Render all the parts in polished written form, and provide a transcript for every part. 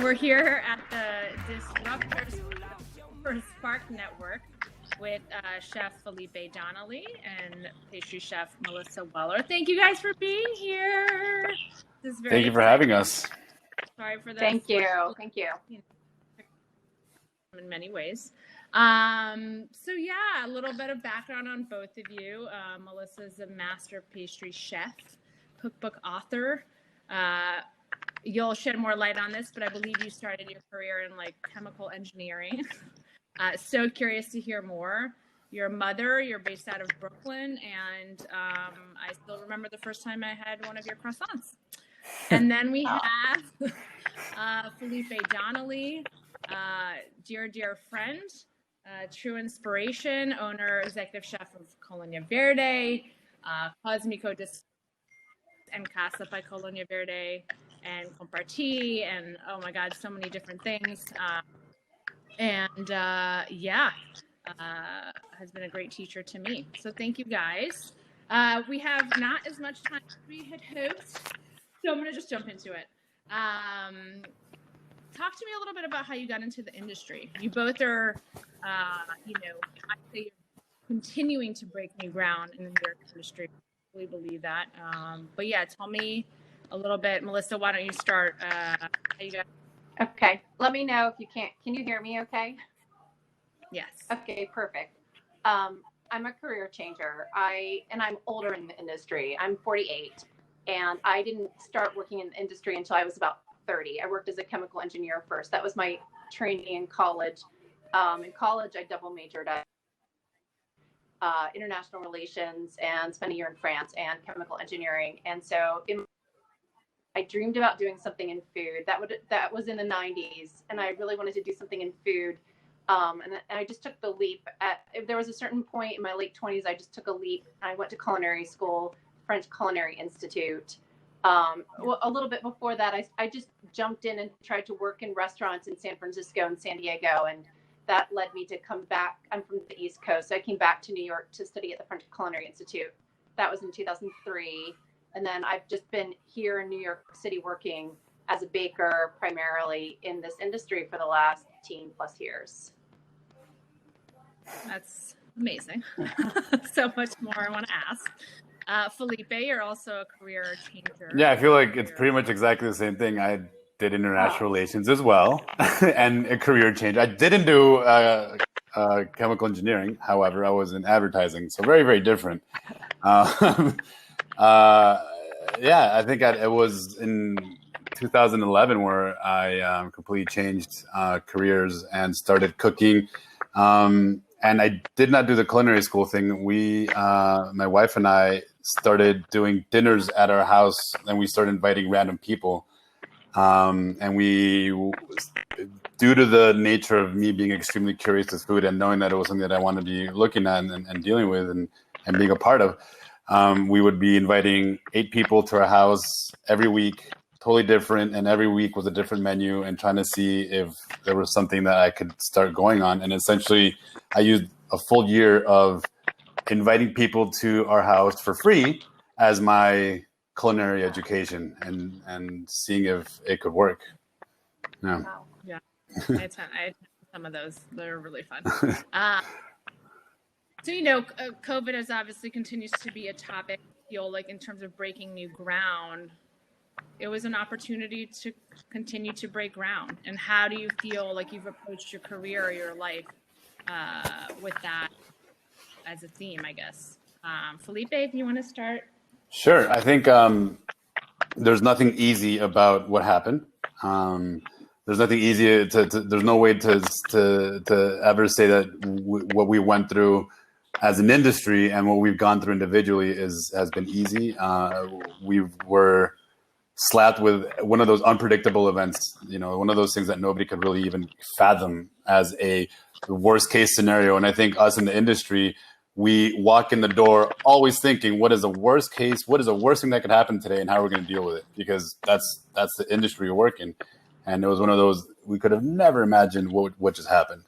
We're here at the Disruptors for Spark Network with Chef Felipe Donnelly and pastry chef Melissa Weller. Thank you guys for being here. This is very Thank you for having us. Sorry for that. Thank you. Thank you. In many ways. So yeah, a little bit of background on both of you. Melissa is a master pastry chef, cookbook author. You'll shed more light on this, but I believe you started your career in like chemical engineering. So curious to hear more. Your mother, you're based out of Brooklyn, and I still remember the first time I had one of your croissants. And then we have Felipe Donnelly, dear friend, true inspiration, owner, executive chef of Colonia Verde, Cosmico and Casa by Colonia Verde, and Comparti, and oh my God, so many different things. Has been a great teacher to me. So thank you guys. We have not as much time as we had hoped, so I'm gonna just jump into it. Talk to me a little bit about how you got into the industry. You both are, I'd say you're continuing to break new ground in the industry. I really believe that. But yeah, tell me a little bit. Melissa, why don't you start? How you got? Okay. Let me know if you can't. Can you hear me okay? Yes. Okay, perfect. I'm a career changer. I'm older in the industry. I'm 48, and I didn't start working in the industry until I was about 30. I worked as a chemical engineer first. That was my training in college. In college, I double majored at international relations and spent a year in France and chemical engineering. And so I dreamed about doing something in food. That was in the 90s, and I really wanted to do something in food. And I just took the leap. There was a certain point in my late 20s, I just took a leap. I went to culinary school, French Culinary Institute. A little bit before that, I just jumped in and tried to work in restaurants in San Francisco and San Diego, and that led me to come back. I'm from the East Coast, so I came back to New York to study at the French Culinary Institute. That was in 2003. And then I've just been here in New York City working as a baker, primarily in this industry for the last 10+ years. That's amazing. So much more I want to ask. Felipe, you're also a career changer. Yeah, I feel like it's pretty much exactly the same thing. I did international relations as well, and a career change. I didn't do chemical engineering. However, I was in advertising, so very, very different. I think it was in 2011 where I completely changed careers and started cooking. And I did not do the culinary school thing. My wife and I started doing dinners at our house, and we started inviting random people. And we, due to the nature of me being extremely curious with food and knowing that it was something that I wanted to be looking at and dealing with and being a part of, we would be inviting 8 people to our house every week, totally different, and every week was a different menu, and trying to see if there was something that I could start going on. And essentially, I used a full year of inviting people to our house for free as my culinary education and seeing if it could work. Yeah. Wow. Yeah. I attended some of those. They're really fun. So, COVID has obviously continues to be a topic. I feel like in terms of breaking new ground, it was an opportunity to continue to break ground. And how do you feel like you've approached your career or your life with that as a theme, I guess? Felipe, if you want to start. Sure. I think there's nothing easy about what happened. There's nothing easy there's no way to ever say that what we went through as an industry and what we've gone through individually has been easy. We were slapped with one of those unpredictable events, one of those things that nobody could really even fathom as a worst case scenario. And I think us in the industry, we walk in the door always thinking, what is the worst case? What is the worst thing that could happen today, and how are we going to deal with it? Because that's the industry we work in. And it was one of those, we could have never imagined what just happened.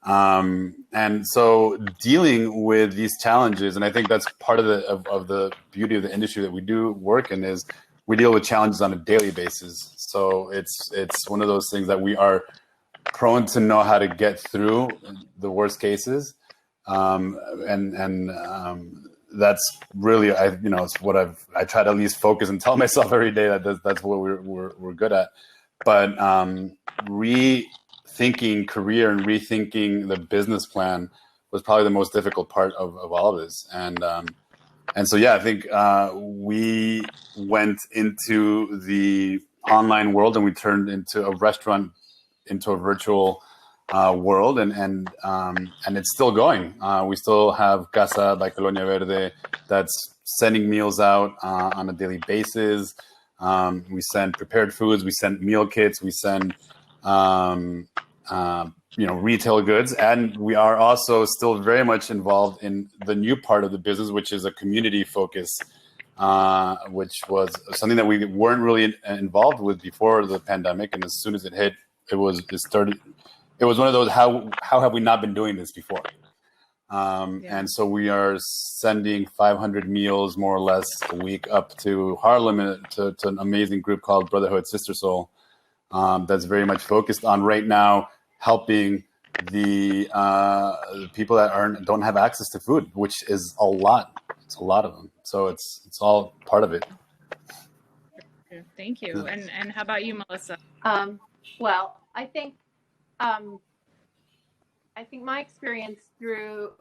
And so dealing with these challenges, and I think that's part of the beauty of the industry that we do work in, is we deal with challenges on a daily basis. So it's one of those things that we are prone to know how to get through the worst cases. That's really, it's what I try to at least focus and tell myself every day that that's what we're good at. But rethinking career and rethinking the business plan was probably the most difficult part of all of this. And so, yeah, I think we went into the online world and we turned into a restaurant, into a virtual world, and it's still going. We still have Casa by Colonia Verde that's sending meals out on a daily basis. We send prepared foods, we send meal kits, we send retail goods, and we are also still very much involved in the new part of the business, which is a community focus, which was something that we weren't really involved with before the pandemic. And as soon as it hit, it was one of those, how have we not been doing this before? And so we are sending 500 meals more or less a week up to Harlem to an amazing group called Brotherhood Sister Soul, that's very much focused on right now helping the people that don't have access to food, which is a lot. It's a lot of them. So it's all part of it. Thank you. And how about you, Melissa? Well, I think my experience through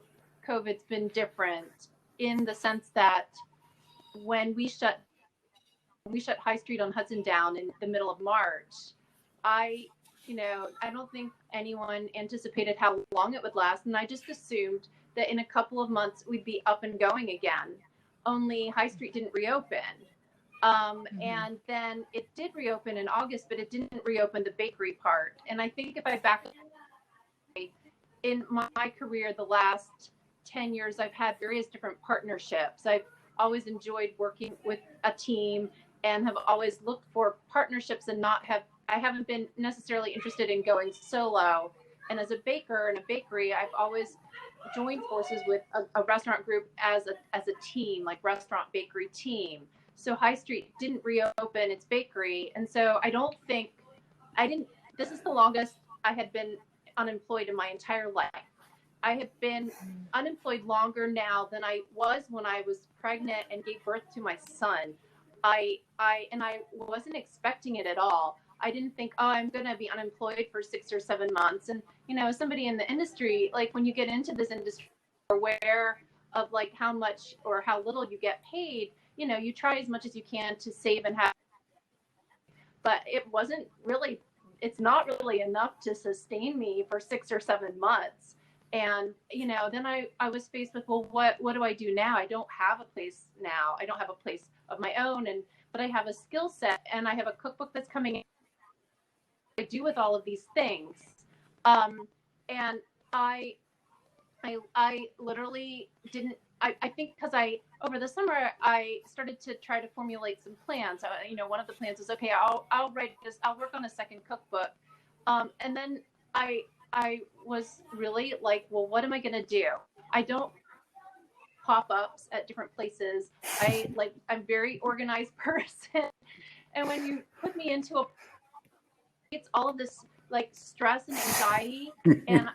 COVID's been different in the sense that when we shut High Street on Hudson down in the middle of March, I don't think anyone anticipated how long it would last. And I just assumed that in a couple of months we'd be up and going again. Only High Street didn't reopen. And then it did reopen in August, but it didn't reopen the bakery part. And I think if I back in my career, the last 10 years, I've had various different partnerships. I've always enjoyed working with a team and have always looked for partnerships and I haven't been necessarily interested in going solo. And as a baker in a bakery, I've always joined forces with a restaurant group as a team, like restaurant bakery team. So High Street didn't reopen its bakery. And so this is the longest I had been unemployed in my entire life. I have been unemployed longer now than I was when I was pregnant and gave birth to my son. I wasn't expecting it at all. I didn't think, I'm going to be unemployed for 6 or 7 months. And, somebody in the industry, like when you get into this industry, you're aware of like how much or how little you get paid, you try as much as you can to save and have, but it's not really enough to sustain me for 6 or 7 months. And, then I was faced with, well, what do I do now? I don't have a place now. I don't have a place of my own, but I have a skill set and I have a cookbook that's coming in. I do with all of these things. And I literally didn't, I think because over the summer, I started to try to formulate some plans. One of the plans is, okay, I'll write this, I'll work on a second cookbook. And then I was really like, well, what am I going to do? I don't pop-ups at different places. I'm a very organized person. And when you put me into it's all of this like stress and anxiety, and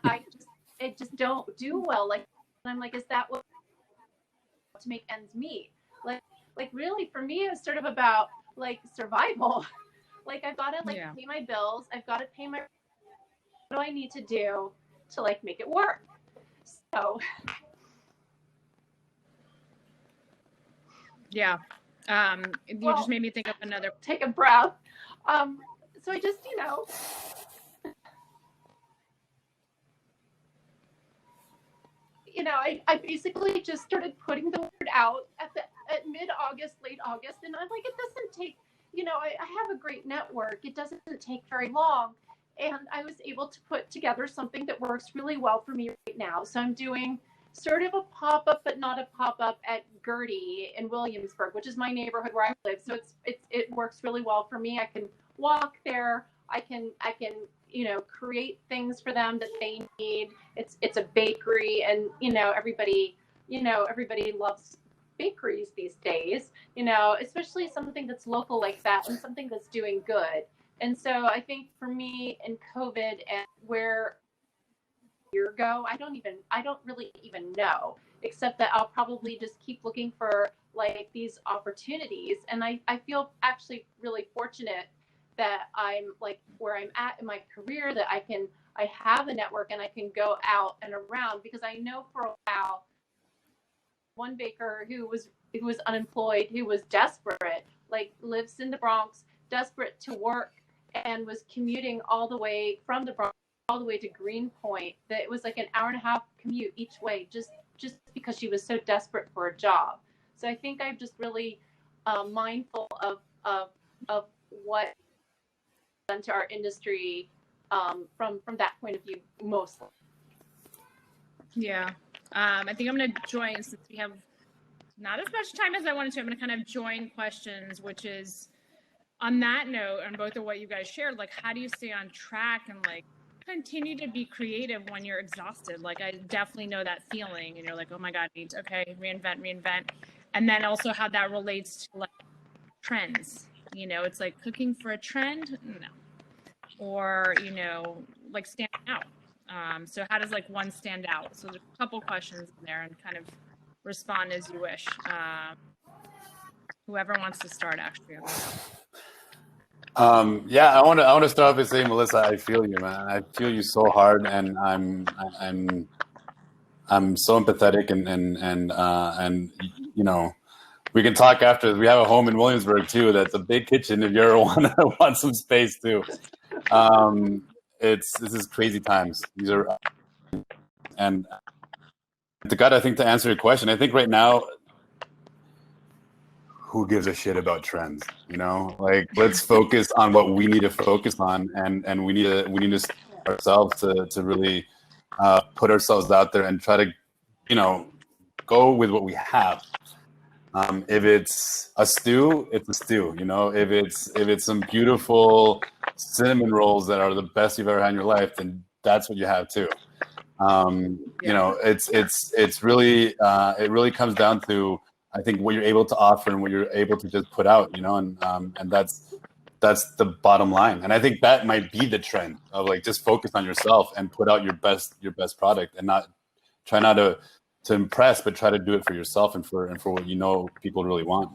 it just don't do well. Like, and I'm like, is that what to make ends meet? Like really for me, it was sort of about like survival. Like I've got to pay my bills. I've got to pay my, what do I need to do to like make it work? So. Yeah. You just made me think of another. Take a breath. So I just, I basically just started putting the word out at mid-August, late August. And I'm like, it doesn't take, I have a great network. It doesn't take very long. And I was able to put together something that works really well for me right now. So I'm doing sort of a pop-up, but not a pop-up at Gertie in Williamsburg, which is my neighborhood where I live. So it works really well for me. I can walk there. I can create things for them that they need. It's a bakery, and everybody loves bakeries these days, especially something that's local like that and something that's doing good. And so I think for me in COVID and where a year ago, I don't really even know, except that I'll probably just keep looking for like these opportunities. And I feel actually really fortunate that I'm like where I'm at in my career, that I have a network and I can go out and around, because I know for a while, one baker who was unemployed, who was desperate, like lives in the Bronx, desperate to work, and was commuting all the way from the Bronx all the way to Greenpoint. That it was like an hour and a half commute each way, just because she was so desperate for a job. So I think I'm just really mindful of what done to our industry from that point of view mostly. Yeah. I think I'm going to join, since we have not as much time as I wanted to, I'm going to kind of join questions, which is on that note, on both of what you guys shared, like, how do you stay on track and like continue to be creative when you're exhausted? Like, I definitely know that feeling, and you're like, oh my God, I need to, okay, reinvent. And then also how that relates to like trends, it's like cooking for a trend, no, or, like standing out. So how does like one stand out? So there's a couple questions in there, and kind of respond as you wish. Whoever wants to start, actually. Yeah, I want to start off by saying, Melissa, I feel you, man. I feel you so hard, and I'm so empathetic, and we can talk after. We have a home in Williamsburg too. That's a big kitchen if you ever want some space too. This is crazy times. These are, and I think to answer your question, I think right now, who gives a shit about trends? Like, let's focus on what we need to focus on, and we need to ourselves to really put ourselves out there and try to, go with what we have. If it's a stew, it's a stew. If it's some beautiful cinnamon rolls that are the best you've ever had in your life, then that's what you have too. It's really it really comes down to, I think, what you're able to offer and what you're able to just put out, and that's the bottom line. And I think that might be the trend of like, just focus on yourself and put out your best product, and not to impress, but try to do it for yourself and for what people really want.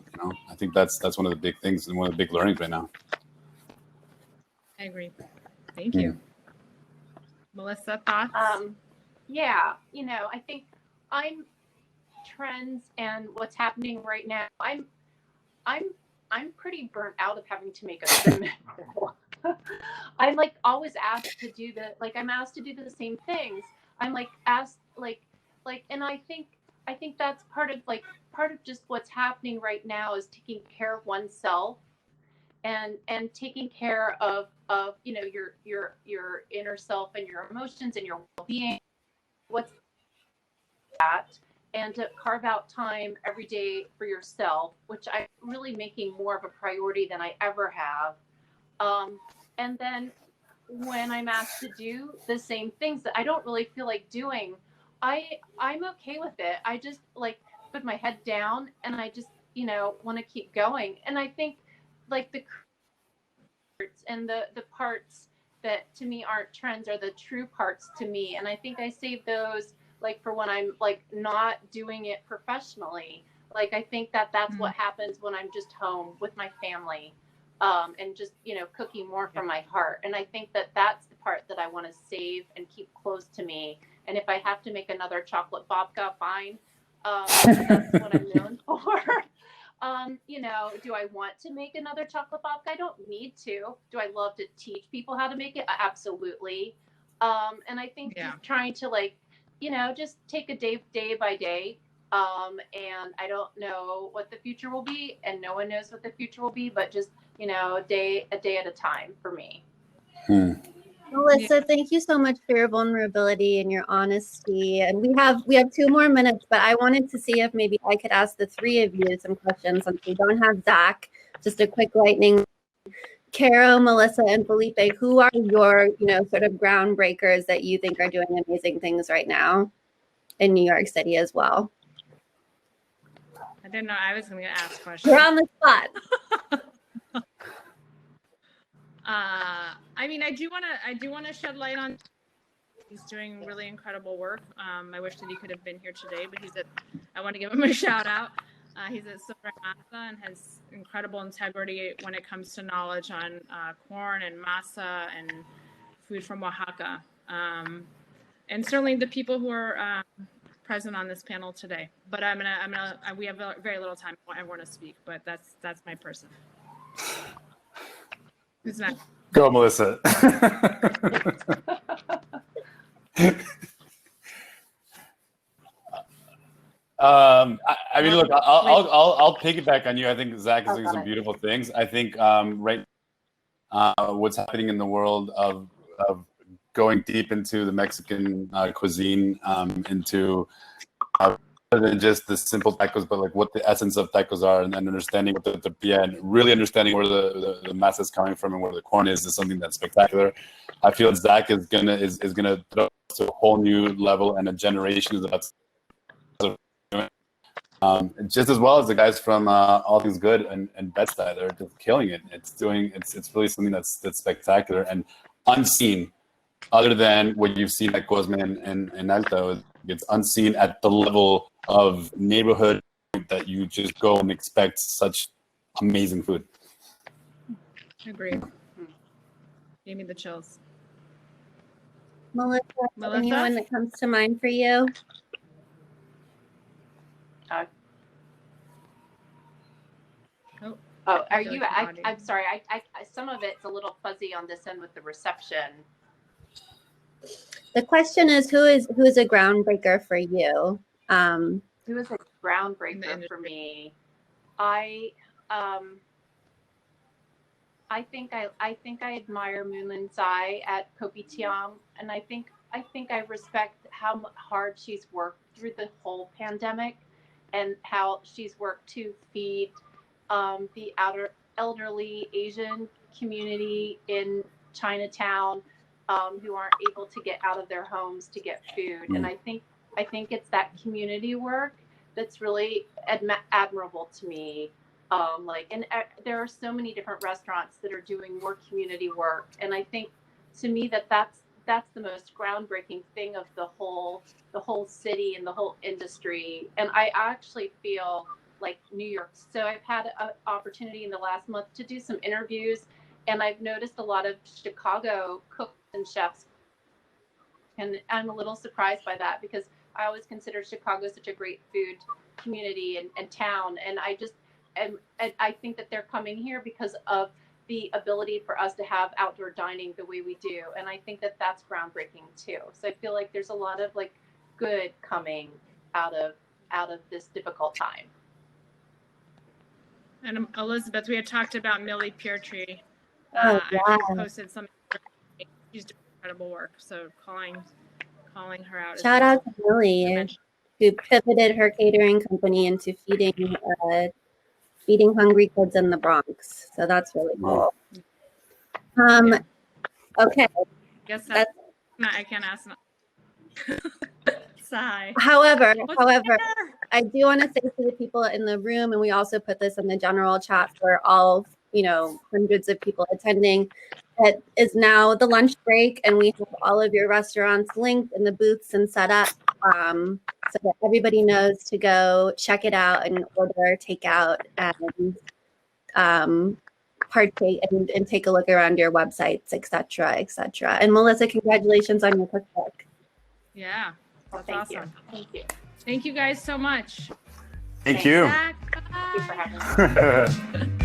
I think that's one of the big things and one of the big learnings right now. I agree. Thank you. Melissa, thoughts? Yeah, I think I'm trends and what's happening right now. I'm pretty burnt out of having to make a cinnamon roll. I'm like always asked to do I'm asked to do the same things. I'm like asked and I think that's part of just what's happening right now, is taking care of oneself and taking care of your inner self and your emotions and your well-being. What's that? And to carve out time every day for yourself, which I'm really making more of a priority than I ever have. And then when I'm asked to do the same things that I don't really feel like doing, I'm okay with it. I just like put my head down and I just, want to keep going. And I think like the parts and the parts that to me aren't trends are the true parts to me. And I think I save those like for when I'm like not doing it professionally. Like, I think that's what happens when I'm just home with my family, and just, cooking more from my heart. And I think that's the part that I want to save and keep close to me. And if I have to make another chocolate babka, fine. That's what I'm known for. Do I want to make another chocolate babka? I don't need to. Do I love to teach people how to make it? Absolutely. And I think just trying to just take a day by day. And I don't know what the future will be, and no one knows what the future will be, but just, a day at a time for me. Melissa, thank you so much for your vulnerability and your honesty. And we have 2 more minutes, but I wanted to see if maybe I could ask the 3 of you some questions since we don't have Zach. Just a quick lightning. Caro, Melissa, and Felipe, who are your, sort of groundbreakers that you think are doing amazing things right now in New York City as well? didn't know I was going to ask questions. You're on the spot. I mean, I do want to shed light on. He's doing really incredible work. I wish that he could have been here today, but I want to give him a shout out. He's at Silver Masa and has incredible integrity when it comes to knowledge on corn and masa and food from Oaxaca. And certainly the people who are present on this panel today. But we have very little time. I want to speak, but that's my person. Who's next? Go, Melissa. I mean, look, I'll piggyback on you. I think Zach is doing some beautiful things. I think right what's happening in the world of going deep into the Mexican cuisine, into other than just the simple tacos, but like what the essence of tacos are, and understanding what the tortilla and really understanding where the masa is coming from and where the corn is something that's spectacular. I feel Zach is gonna throw us to a whole new level, and a generation is about to just as well as the guys from All Things Good and Bed-Stuy. They're just killing it. It's really something that's spectacular and unseen, other than what you've seen at Cosme and Alto. It's unseen at the level of neighborhood that you just go and expect such amazing food. Agreed. Gave me the chills. Melissa, anyone that comes to mind for you? Are you? I'm sorry. I some of it's a little fuzzy on this end with the reception. The question is, who is a groundbreaker for you? Who is a groundbreaker for me? I think I admire Moonlin Tsai at Kopitiam, and I think I respect how hard she's worked through the whole pandemic, and how she's worked to feed the elderly Asian community in Chinatown who aren't able to get out of their homes to get food. And I think it's that community work that's really admirable to me. There are so many different restaurants that are doing more community work, and I think to me that's the most groundbreaking thing of the whole city and the whole industry. And I actually feel like New York. So I've had an opportunity in the last month to do some interviews, and I've noticed a lot of Chicago cooks and chefs, and I'm a little surprised by that, because I always consider Chicago such a great food community and town, and I think that they're coming here because of the ability for us to have outdoor dining the way we do, and I think that that's groundbreaking too. So I feel like there's a lot of good coming out of this difficult time. And Elizabeth, we had talked about Millie Peartree. Yeah. I posted something. She's doing incredible work. So calling her out. Shout out to Millie, who pivoted her catering company into feeding hungry kids in the Bronx. So that's really cool. Okay. I can't ask. Sigh. However, I do want to say to the people in the room, and we also put this in the general chat for all, hundreds of people attending, that is now the lunch break, and we have all of your restaurants linked in the booths and set up, so that everybody knows to go check it out and order takeout and partake and take a look around your websites, etc., etc. And Melissa, congratulations on your cookbook. Yeah. That's awesome. Thank you. Thank you guys so much. Thank you. Thank you for having me.